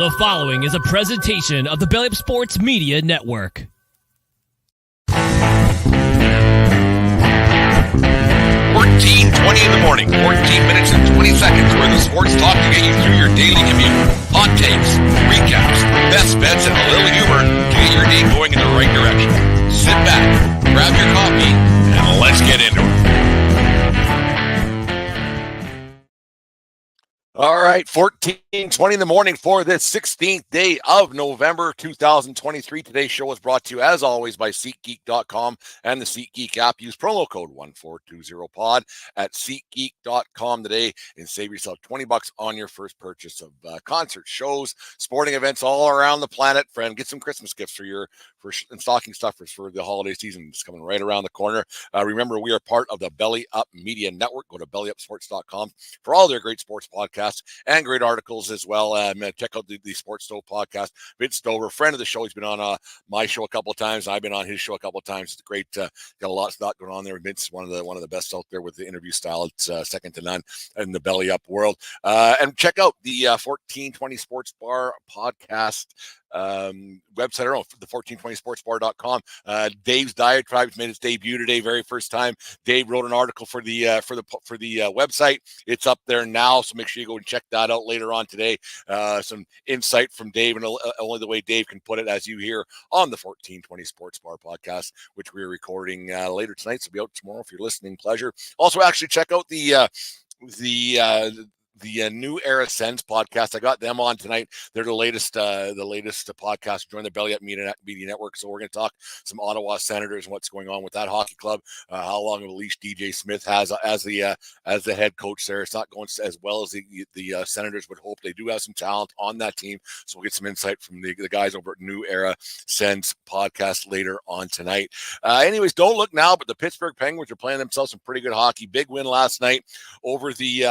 The following is a presentation of the Belly Up Sports Media Network. 14:20 in the morning, 14 minutes and 20 seconds worth of sports talk to get you through your daily commute. Hot takes, recaps, best bets, and a little humor to get your day going in the right direction. Sit back, grab your coffee, and let's get into it. All right, 14:20 in the morning for this 16th day of November 2023. Today's show is brought to you, as always, by SeatGeek.com and the SeatGeek app. Use promo code 1420POD at SeatGeek.com today and save yourself $20 on your first purchase of concerts, shows, sporting events all around the planet. Friend, get some Christmas gifts and stocking stuffers for the holiday season. It's coming right around the corner. Remember, we are part of the Belly Up Media Network. Go to bellyupsports.com for all their great sports podcasts and great articles as well. Check out the Sports Stove podcast. Vince Stover, friend of the show. He's been on my show a couple of times. I've been on his show a couple of times. It's great. Got a lot of stuff going on there. Vince is one of the best out there with the interview style. It's second to none in the Belly Up world. And check out the 1420 Sports Bar podcast website, or the 1420sportsbar.com. Dave's Diatribes made its debut today, very first time. Dave wrote an article for the website. It's up there now, so make sure you go and check that out later on today. Some insight from Dave, and only the way Dave can put it, as you hear on the 1420 Sports Bar podcast, which we're recording later tonight. So be out tomorrow if you're listening. Pleasure. Also, actually check out the New Era Sens podcast. I got them on tonight. They're the latest podcast. Join the Belly Up Media Network. So we're going to talk some Ottawa Senators and what's going on with that hockey club. How long of a leash DJ Smith has as the head coach there. It's not going as well as the Senators would hope. They do have some talent on that team. So we'll get some insight from the guys over at New Era Sens podcast later on tonight. Anyways, don't look now, but the Pittsburgh Penguins are playing themselves some pretty good hockey. Big win last night over the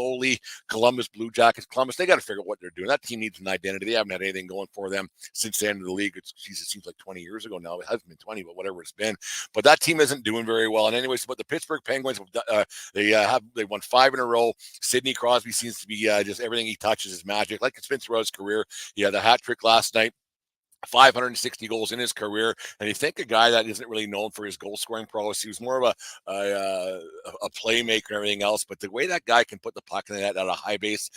lowly Columbus Blue Jackets. Columbus, they got to figure out what they're doing. That team needs an identity. They haven't had anything going for them since the end of the league. It seems like 20 years ago now. It hasn't been 20, but whatever it's been. But that team isn't doing very well. And anyways, but the Pittsburgh Penguins, they won 5 in a row. Sidney Crosby seems to be just everything he touches is magic, like it's been throughout his career. He had a hat trick last night. 560 goals in his career, and you think a guy that isn't really known for his goal scoring prowess, he was more of a playmaker and everything else. But the way that guy can put the puck in the net at a high pace,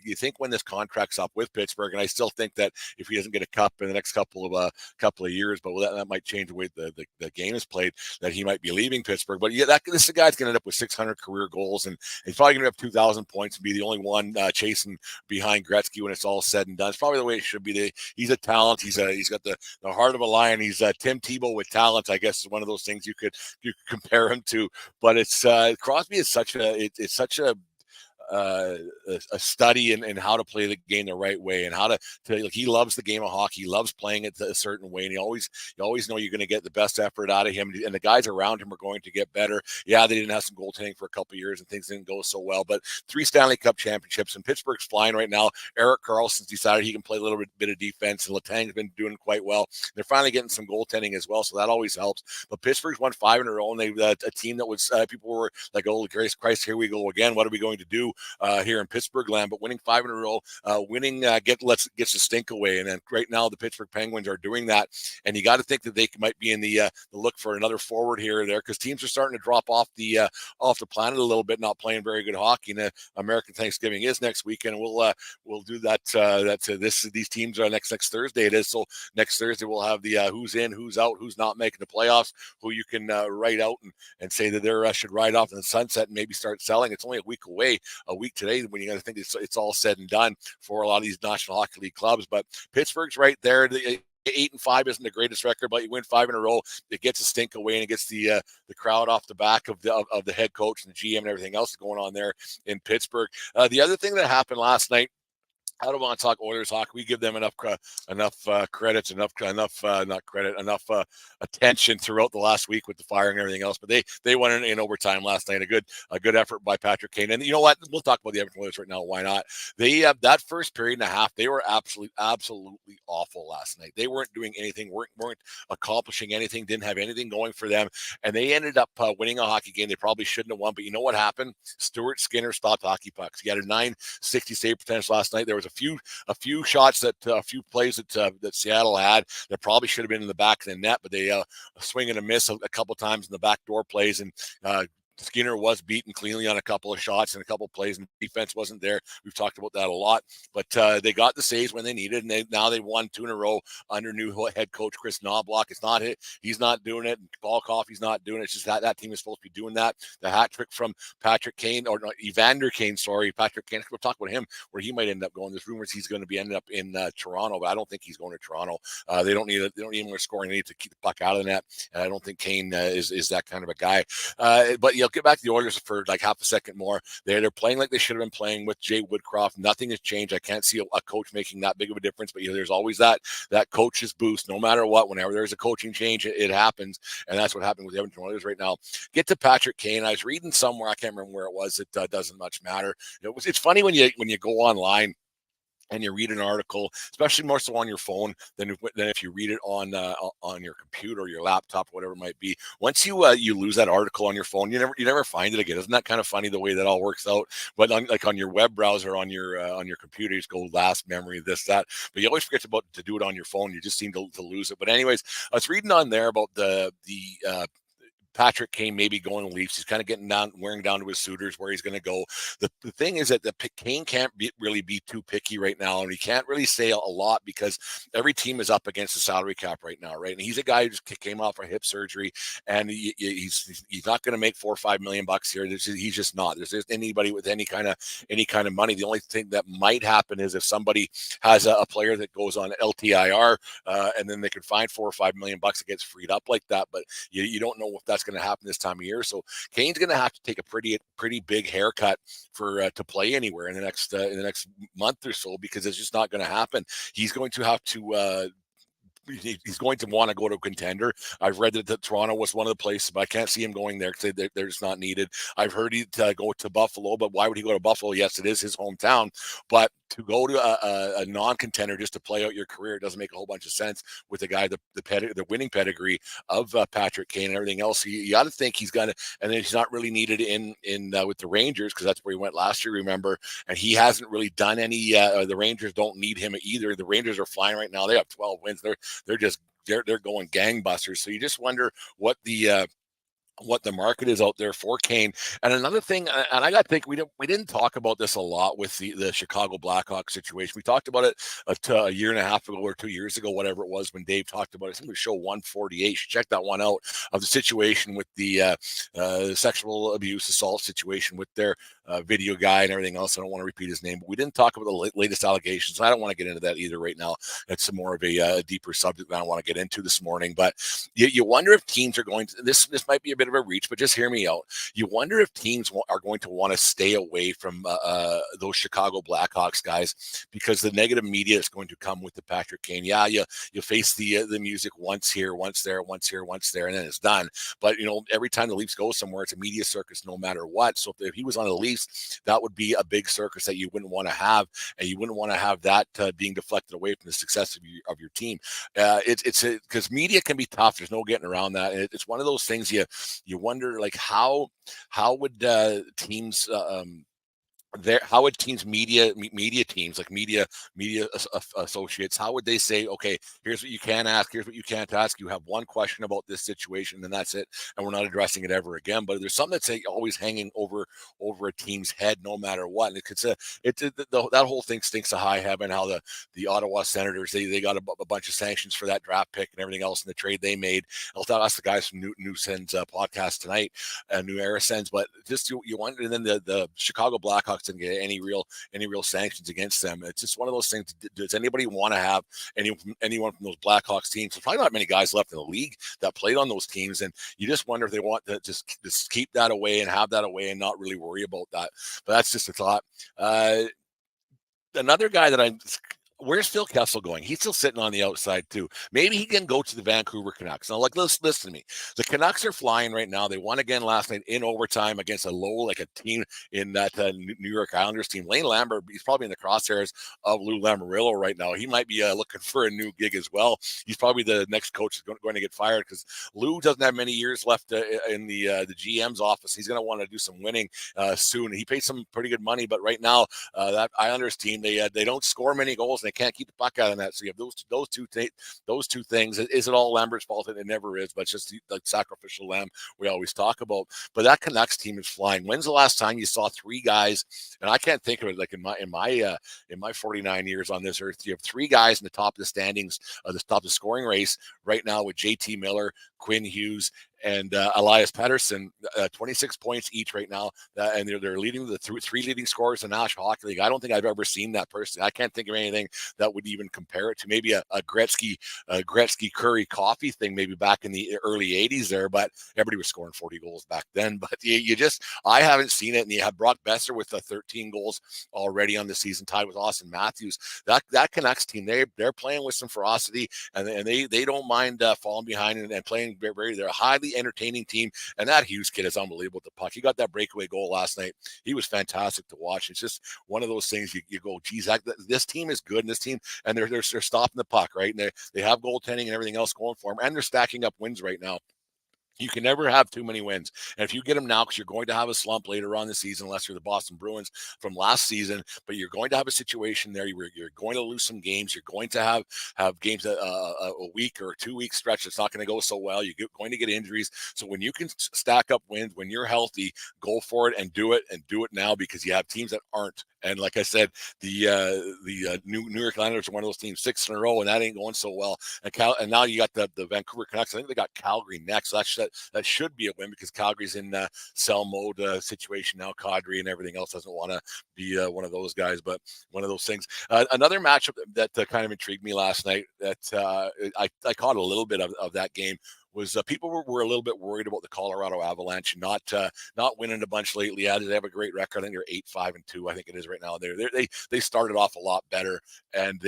you think when this contract's up with Pittsburgh, and I still think that if he doesn't get a cup in the next couple of years, but that might change the way the game is played, that he might be leaving Pittsburgh. But yeah, this guy's going to end up with 600 career goals, and he's probably going to have 2,000 points and be the only one chasing behind Gretzky when it's all said and done. It's probably the way it should be. He's a talent. He's got the heart of a lion. He's Tim Tebow with talent, I guess, is one of those things you could compare him to. But it's Crosby is such a study in how to play the game the right way, and how to he loves the game of hockey. He loves playing it a certain way, and you always know you're going to get the best effort out of him, and the guys around him are going to get better. Yeah, they didn't have some goaltending for a couple of years and things didn't go so well, but 3 Stanley Cup championships, and Pittsburgh's flying right now. Erik Karlsson's decided he can play a little bit of defense, and Letang's been doing quite well. They're finally getting some goaltending as well, so that always helps. But Pittsburgh's won 5 in a row, and they've a team that was people were like, oh, Christ, here we go again. What are we going to do here in Pittsburgh land? But winning 5 in a row, gets the stink away. And then right now the Pittsburgh Penguins are doing that, and you got to think that they might be in the look for another forward here or there, because teams are starting to drop off the planet a little bit, not playing very good hockey. And American Thanksgiving is next weekend. We'll do that. These teams are next Thursday. It is. So next Thursday we'll have the who's in, who's out, who's not making the playoffs, who you can write out and say that they should ride off in the sunset and maybe start selling. It's only a week away, a week today, when you got to think it's all said and done for a lot of these National Hockey League clubs. But Pittsburgh's right there. 8-5 isn't the greatest record, but you win 5 in a row, it gets a stink away, and it gets the crowd off the back of the head coach and the GM and everything else going on there in Pittsburgh. The other thing that happened last night, I don't want to talk Oilers hockey. We give them enough attention throughout the last week with the firing and everything else. But they won in overtime last night. A good effort by Patrick Kane. And you know what? We'll talk about the Edmonton Oilers right now. Why not? They that first period and a half, they were absolutely awful last night. They weren't doing anything, weren't accomplishing anything, didn't have anything going for them, and they ended up winning a hockey game they probably shouldn't have won. But you know what happened? Stuart Skinner stopped hockey pucks. He had a .960 save percentage last night. There was a a few shots a few plays that Seattle had that probably should have been in the back of the net, but they swing and a miss a couple times in the backdoor plays, and Skinner was beaten cleanly on a couple of shots and a couple of plays, and defense wasn't there. We've talked about that a lot, but they got the saves when they needed, and now they won 2 in a row under new head coach Chris Knobloch. It's not it; he's not doing it. Paul Coffey's not doing it. It's just that team is supposed to be doing that. The hat trick from Patrick Kane, or not, Evander Kane, sorry, Patrick Kane. We'll talk about him where he might end up going. There's rumors he's going to be ending up in Toronto, but I don't think he's going to Toronto. They don't need more scoring. They need to keep the puck out of the net, and I don't think Kane is that kind of a guy. But get back to the Oilers for like half a second more. They're playing like they should have been playing with Jay Woodcroft. Nothing has changed. I can't see a coach making that big of a difference, but there's always that coach's boost no matter what. Whenever there's a coaching change, it happens, and that's what happened with the Edmonton Oilers right now. Get to Patrick Kane. I was reading somewhere, I can't remember where it was. It doesn't much matter. It's funny when you go online and you read an article, especially more so on your phone than if you read it on your computer or your laptop, whatever it might be. Once you lose that article on your phone, you never find it again. Isn't that kind of funny the way that all works out? But on your web browser, on your computer, you just go last memory, this, that. But you always forget to do it on your phone. You just seem to lose it. But anyways, I was reading on there about the Patrick Kane maybe going to Leafs. He's kind of wearing down to his suitors where he's going to go. The thing is that Kane can't really be too picky right now, and he can't really say a lot because every team is up against the salary cap right now, right? And he's a guy who just came off a hip surgery, and he's not going to make $4 or $5 million here. He's just not. There's anybody with any kind of money. The only thing that might happen is if somebody has a player that goes on LTIR, and then they can find $4 or $5 million, it gets freed up like that. But you don't know if that's going to happen this time of year. So Kane's going to have to take a pretty big haircut to play anywhere in the next month or so, because it's just not going to happen. He's going to have to he's going to want to go to a contender. I've read that Toronto was one of the places, but I can't see him going there because they're just not needed. I've heard he'd go to Buffalo, but why would he go to Buffalo? Yes, it is his hometown, but to go to a non-contender just to play out your career doesn't make a whole bunch of sense with the guy, the winning pedigree of Patrick Kane and everything else. You got to think he's going to, and then he's not really needed in with the Rangers because that's where he went last year, remember? And he hasn't really done any. The Rangers don't need him either. The Rangers are flying right now. They have 12 wins. They're going gangbusters. So you just wonder what the market is out there for Kane. And another thing, and I got to think, we didn't talk about this a lot with the Chicago Blackhawks situation. We talked about it a year and a half ago or 2 years ago, whatever it was, when Dave talked about it. I think it was show 148. You should check that one out, of the situation with the sexual abuse, assault situation with their video guy and everything else. I don't want to repeat his name, but we didn't talk about the latest allegations. I don't want to get into that either right now. That's more of a deeper subject that I want to get into this morning. But you wonder if teams are going to, this might be a bit of a reach, but just hear me out. You wonder if teams are going to want to stay away from those Chicago Blackhawks guys, because the negative media is going to come with the Patrick Kane. Yeah, you face the music once here, once there, once here, once there, and then it's done. But every time the Leafs go somewhere, it's a media circus no matter what. So if he was on the Leafs, that would be a big circus that you wouldn't want to have, and you wouldn't want to have that being deflected away from the success of your team. It's because media can be tough. There's no getting around that. And it's one of those things you wonder, like, how would teams how would teams media teams, like media associates, how would they say, okay, here's what you can ask, here's what you can't ask, you have one question about this situation and that's it, and we're not addressing it ever again? But there's something that's always hanging over a team's head no matter what, and that whole thing stinks to high heaven, how the Ottawa Senators, they got a bunch of sanctions for that draft pick and everything else in the trade they made. I'll ask the guys from New Sens podcast tonight, New Era Sens, but just you wonder. And then the Chicago Blackhawks didn't get any real sanctions against them. It's just one of those things. Does anybody want to have anyone from those Blackhawks teams? There's probably not many guys left in the league that played on those teams, and you just wonder if they want to just keep that away and have that away and not really worry about that. But that's just a thought. Another guy that where's Phil Kessel going? He's still sitting on the outside too. Maybe he can go to the Vancouver Canucks. Now, listen to me. The Canucks are flying right now. They won again last night in overtime against a team in that New York Islanders team. Lane Lambert, he's probably in the crosshairs of Lou Lamoriello right now. He might be looking for a new gig as well. He's probably the next coach that's going to get fired because Lou doesn't have many years left in the GM's office. He's going to want to do some winning soon. He paid some pretty good money, but right now that Islanders team, they don't score many goals and they can't keep the puck out of that. So you have those two things. Is it all Lambert's fault? It never is, but it's just like sacrificial lamb we always talk about. But that Canucks team is flying. When's the last time you saw three guys? And I can't think of it like in my 49 years on this earth. You have three guys in the top of the standings, the top of the scoring race right now with JT Miller, Quinn Hughes, and Elias Pettersson, 26 points each right now, and they're leading the three leading scorers in the National Hockey League. I don't think I've ever seen that person. I can't think of anything that would even compare it to. Maybe a Gretzky Curry Coffee thing, maybe back in the early 80s there, but everybody was scoring 40 goals back then. But I haven't seen it. And you have Brock Besser with 13 goals already on the season, tied with Austin Matthews. That Canucks team, they're playing with some ferocity, and they don't mind falling behind and playing very. They're a highly entertaining team, and that Hughes kid is unbelievable with the puck. He got that breakaway goal last night. He was fantastic to watch. It's just one of those things you go, geez, this team is good, and this team, and they're stopping the puck, right? And they have goaltending and everything else going for them, and they're stacking up wins right now. You can never have too many wins. And if you get them now, because you're going to have a slump later on the season, unless you're the Boston Bruins from last season, but you're going to have a situation there where you're going to lose some games. You're going to have games a week or 2 week stretch that's not going to go so well. You're going to get injuries. So when you can stack up wins, when you're healthy, go for it and do it now, because you have teams that aren't. And like I said, the New York Islanders are one of those teams, 6 in a row, and that ain't going so well. And now you got the Vancouver Canucks. I think they got Calgary next. So that should be a win, because Calgary's in sell mode situation now. Kadri and everything else doesn't want to be one of those guys, but one of those things. Another matchup that kind of intrigued me last night, that I caught a little bit of that game, was people were a little bit worried about the Colorado Avalanche not winning a bunch lately. Yeah, they have a great record. I think they're 8-5-2. I think it is right now. They started off a lot better, and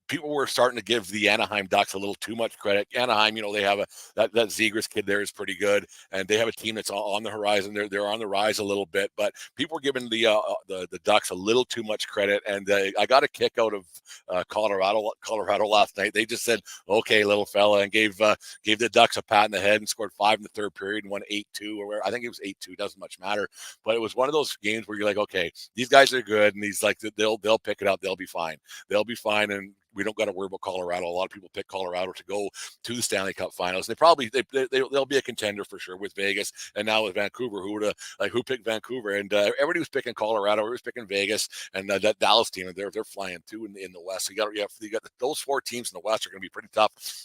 people were starting to give the Anaheim Ducks a little too much credit. Anaheim, they have that Zegras kid there is pretty good, and they have a team that's on the horizon. They're on the rise a little bit, but people were giving the Ducks a little too much credit, and I got a kick out of Colorado last night. They just said, "Okay, little fella," and gave the Ducks a pat in the head and scored 5 in the third period and won 8-2, or I think it was 8-2. Doesn't much matter, but it was one of those games where you're like, okay, these guys are good, and these they'll pick it up. They'll be fine, and we don't got to worry about Colorado. A lot of people pick Colorado to go to the Stanley Cup Finals. They'll be a contender for sure with Vegas, and now with Vancouver. Who picked Vancouver? And everybody was picking Colorado. Everybody was picking Vegas, and that Dallas team, and they're flying too in the West. So you got those 4 teams in the West are going to be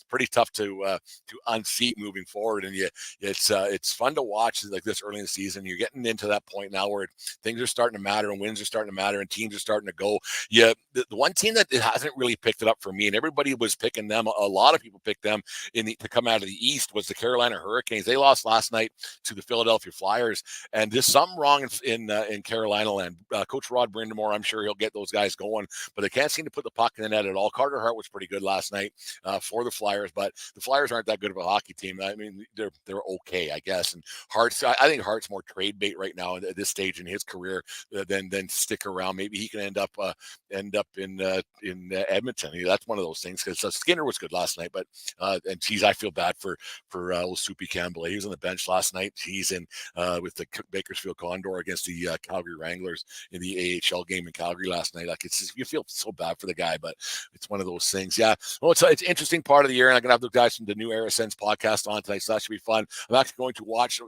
pretty tough to unseat moving forward. And it's fun to watch like this early in the season. You're getting into that point now where things are starting to matter, and wins are starting to matter, and teams are starting to go. Yeah, the one team that hasn't really picked it up for me, and everybody was picking them. A lot of people picked them to come out of the East, was the Carolina Hurricanes. They lost last night to the Philadelphia Flyers, and there's something wrong in Carolina land. Coach Rod Brindamore, I'm sure he'll get those guys going, but they can't seem to put the puck in the net at all. Carter Hart was pretty good last night for the Flyers, but the Flyers aren't that good of a hockey team. I mean, they're okay, I guess. And I think Hart's more trade bait right now at this stage in his career than stick around. Maybe he can end up in Edmonton. That's one of those things, because Skinner was good last night, but and geez, I feel bad for old Soupy Campbell. He was on the bench last night. He's in with the Bakersfield Condor against the Calgary Wranglers in the AHL game in Calgary last night. Like, you feel so bad for the guy, but it's one of those things. Yeah, well, it's an interesting part of the year, and I'm gonna have the guys from the new Era Sense podcast on tonight, so that should be fun. I'm actually going to watch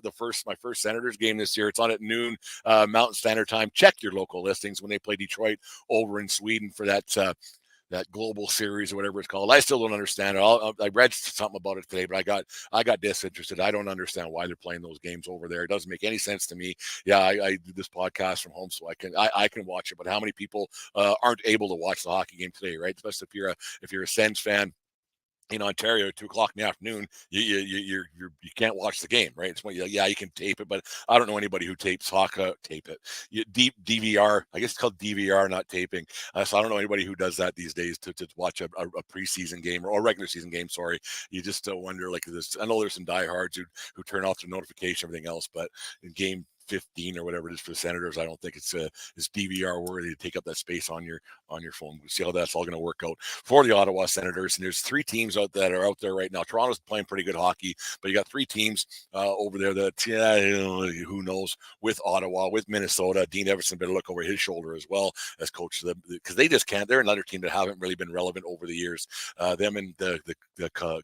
my first Senators game this year. It's on at noon Mountain Standard Time. Check your local listings when they play Detroit over in Sweden for that global series or whatever it's called. I still don't understand it. I read something about it today, but I got disinterested. I don't understand why they're playing those games over there. It doesn't make any sense to me. Yeah, I do this podcast from home, so I can watch it. But how many people aren't able to watch the hockey game today, right? Especially if you're a Sens fan. in Ontario at 2:00 in the afternoon, you can't watch the game, right? It's when you can tape it, but I don't know anybody who tapes hockey. Tape it, DVR. I guess it's called DVR, not taping. So I don't know anybody who does that these days to watch a preseason game or a regular season game. Sorry, you just wonder like this. I know there's some diehards who turn off their notification, everything else, but in game 15 or whatever it is for the Senators, I don't think it's DVR worthy to take up that space on your phone. We'll see how that's all going to work out for the Ottawa Senators. And there's 3 teams out there right now. Toronto's playing pretty good hockey, but you got 3 teams over there that who knows, with Ottawa, with Minnesota. Dean Everson better look over his shoulder as well as coach of them, because they just can't. They're another team that haven't really been relevant over the years. Them and the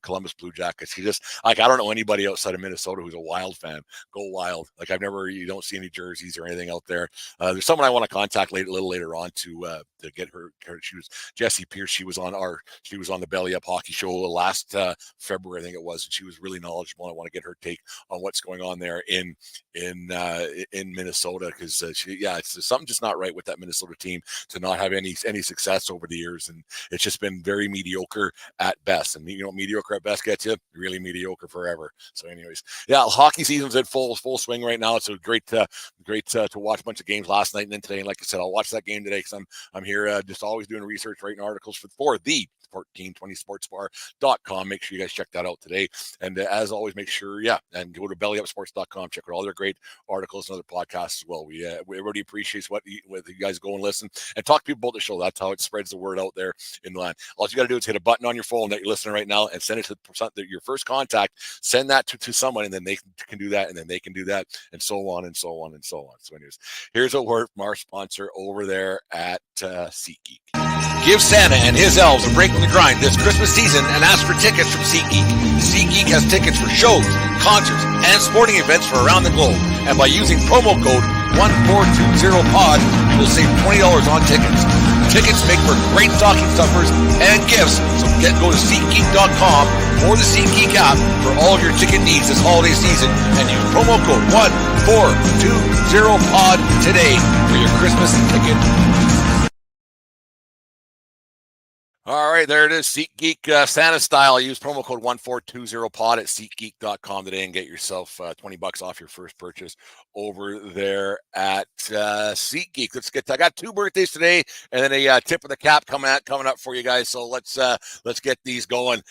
Columbus Blue Jackets. I don't know anybody outside of Minnesota who's a Wild fan. Go Wild! Like you don't see any jerseys or anything out there. There's someone I want to contact a little later on to get her. She was Jessie Pierce. She was on the Belly Up Hockey Show last February, I think it was, and she was really knowledgeable. I want to get her take on what's going on there in Minnesota, because it's something just not right with that Minnesota team to not have any success over the years, and it's just been very mediocre at best. And mediocre at best gets you really mediocre forever. So, anyways, hockey season's in full swing right now. It's a great to watch a bunch of games last night and then today. And like I said, I'll watch that game today because I'm here just always doing research, writing articles for the 1420sportsbar.com. Make sure you guys check that out today. And as always, make sure, and go to bellyupsports.com. Check out all their great articles and other podcasts as well. We everybody appreciates what you guys go and listen and talk to people about the show. That's how it spreads the word out there in the land. All you got to do is hit a button on your phone that you're listening right now and send it to your first contact. Send that to someone, and then they can do that, and then they can do that, and so on and so on and so on. So anyways, here's a word from our sponsor over there at SeatGeek. Give Santa and his elves a break from the grind this Christmas season and ask for tickets from SeatGeek. SeatGeek has tickets for shows, concerts, and sporting events for around the globe. And by using promo code 1420POD, you'll save $20 on tickets. Tickets make for great stocking stuffers and gifts, so go to SeatGeek.com or the SeatGeek app for all of your ticket needs this holiday season, and use promo code 1420POD today for your Christmas ticket. All right, there it is. SeatGeek Santa style. Use promo code 1420POD at SeatGeek.com today and get yourself $20 off your first purchase over there at SeatGeek. I got 2 birthdays today, and then a tip of the cap coming up for you guys. So let's get these going.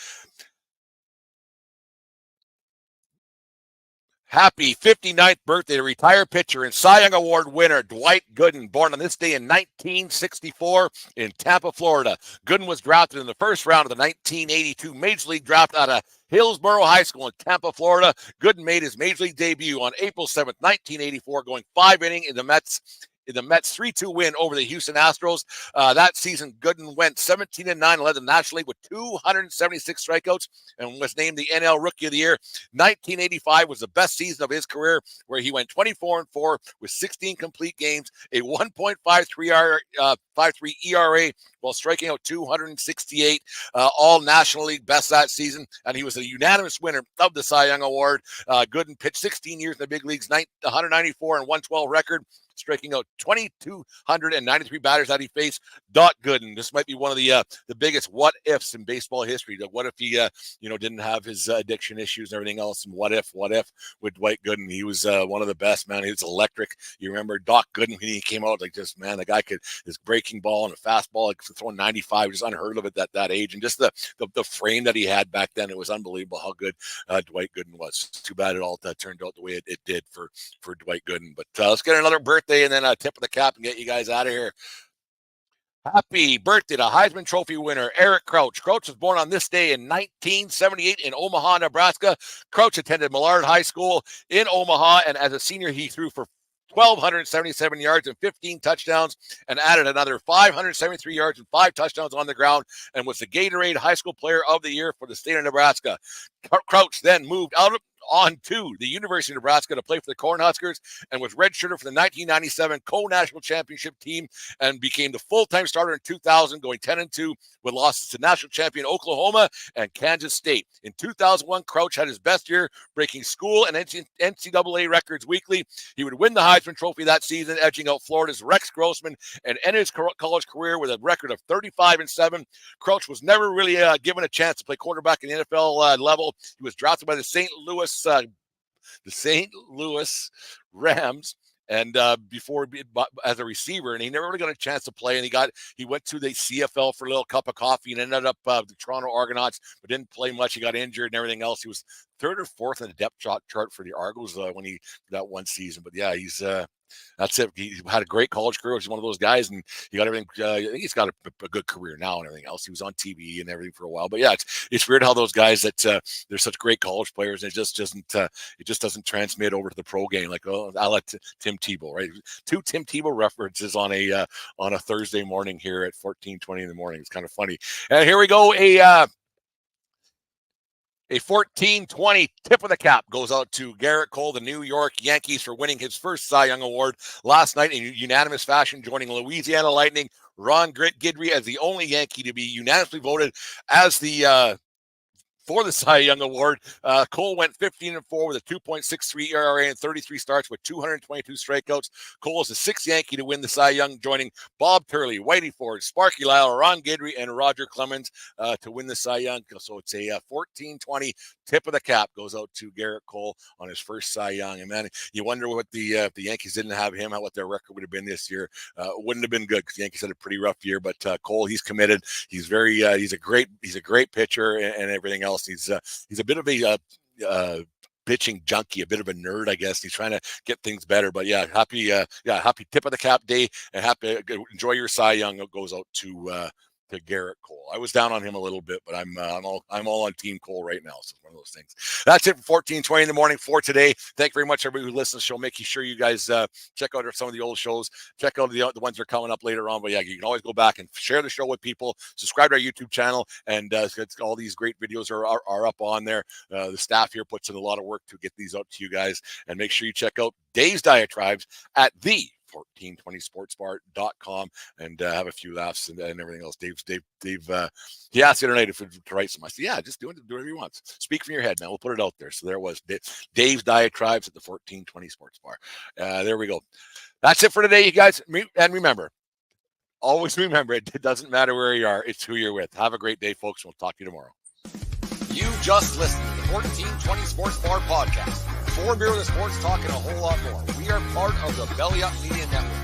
Happy 59th birthday to retired pitcher and Cy Young Award winner Dwight Gooden, born on this day in 1964 in Tampa, Florida. Gooden was drafted in the first round of the 1982 Major League Draft out of Hillsborough High School in Tampa, Florida. Gooden made his Major League debut on April 7th, 1984, going 5 innings in the Mets' 3-2 win over the Houston Astros. That season, Gooden went 17-9 and led the National League with 276 strikeouts and was named the NL Rookie of the Year. 1985 was the best season of his career, where he went 24-4 with 16 complete games, a 1.53 ERA, while striking out 268, all National League best that season, and he was a unanimous winner of the Cy Young Award. Gooden pitched 16 years in the big leagues, 194 and 112 record, striking out 2,293 batters that he faced. Gooden. This might be one of the biggest what ifs in baseball history. What if he didn't have his addiction issues and everything else? And what if with Dwight Gooden? He was one of the best, man. He was electric. You remember Doc Gooden when he came out, like, just, man, the guy could, his breaking ball and a fastball, like throwing 95, just unheard of at that age. And just the frame that he had back then, it was unbelievable how good Dwight Gooden was. Too bad it all turned out the way it did for Dwight Gooden. But let's get another birthday and then a tip of the cap and get you guys out of here. Happy birthday to Heisman Trophy winner Eric Crouch. Crouch was born on this day in 1978 in Omaha, Nebraska. Crouch attended Millard High School in Omaha, and as a senior, he threw for 1,277 yards and 15 touchdowns, and added another 573 yards and 5 touchdowns on the ground, and was the Gatorade High School Player of the Year for the state of Nebraska. Crouch then moved out on to the University of Nebraska to play for the Cornhuskers and was redshirted for the 1997 co-national championship team and became the full-time starter in 2000, going 10-2 with losses to national champion Oklahoma and Kansas State. In 2001, Crouch had his best year, breaking school and NCAA records weekly. He would win the Heisman Trophy that season, edging out Florida's Rex Grossman, and ended his college career with a record of 35-7. Crouch was never really given a chance to play quarterback in the NFL level. He was drafted by the St. Louis Rams and before as a receiver, and he never really got a chance to play. And he went to the CFL for a little cup of coffee and ended up the Toronto Argonauts, but didn't play much. He got injured and everything else. He was third or fourth in the depth chart for the Argos when he that one season. But yeah, he's that's it. He had a great college career. He's one of those guys, and he got everything. I think he's got a good career now and everything else. He was on TV and everything for a while. But yeah, it's weird how those guys that they're such great college players, and it just doesn't transmit over to the pro game. Like, oh, I'll let Tim Tebow, right? 2 Tim Tebow references on a Thursday morning here at 14:20 in the morning. It's kind of funny. And here we go. A 14-20 tip of the cap goes out to Gerrit Cole, the New York Yankees, for winning his first Cy Young Award last night in unanimous fashion, joining Louisiana Lightning Ron Guidry as the only Yankee to be unanimously voted as for the Cy Young Award. Cole went 15-4 with a 2.63 ERA and 33 starts with 222 strikeouts. Cole is the 6th Yankee to win the Cy Young, joining Bob Turley, Whitey Ford, Sparky Lyle, Ron Guidry, and Roger Clemens to win the Cy Young. So it's a 14-20 tip of the cap goes out to Gerrit Cole on his first Cy Young. And man, you wonder what if the Yankees didn't have him, what their record would have been this year. Wouldn't have been good because the Yankees had a pretty rough year. But Cole, he's committed. He's he's a great pitcher and everything else. He's a bit of a pitching junkie, a bit of a nerd, I guess. He's trying to get things better. But yeah, happy tip of the cap day, and enjoy your Cy Young. It goes out to Gerrit Cole. I was down on him a little bit, but I'm all on Team Cole right now. So it's one of those things. That's it for 14:20 in the morning for today. Thank you very much, everybody who listens to the show. Making sure you guys check out some of the old shows. Check out the ones that are coming up later on. But yeah, you can always go back and share the show with people. Subscribe to our YouTube channel, and all these great videos are up on there. The staff here puts in a lot of work to get these out to you guys. And make sure you check out Dave's Diatribes at the 1420sportsbar.com and have a few laughs and everything else. Dave, he asked the other night to write some. I said, yeah, just do whatever you want. Speak from your head, man. We'll put it out there. So there was Dave's Diatribes at the 1420 Sports Bar. There we go. That's it for today, you guys. And remember, always remember, it doesn't matter where you are. It's who you're with. Have a great day, folks. We'll talk to you tomorrow. You just listened to the 1420 Sports Bar podcast. 4 beer with sports talk and a whole lot more. We are part of the Belly Up Media Network.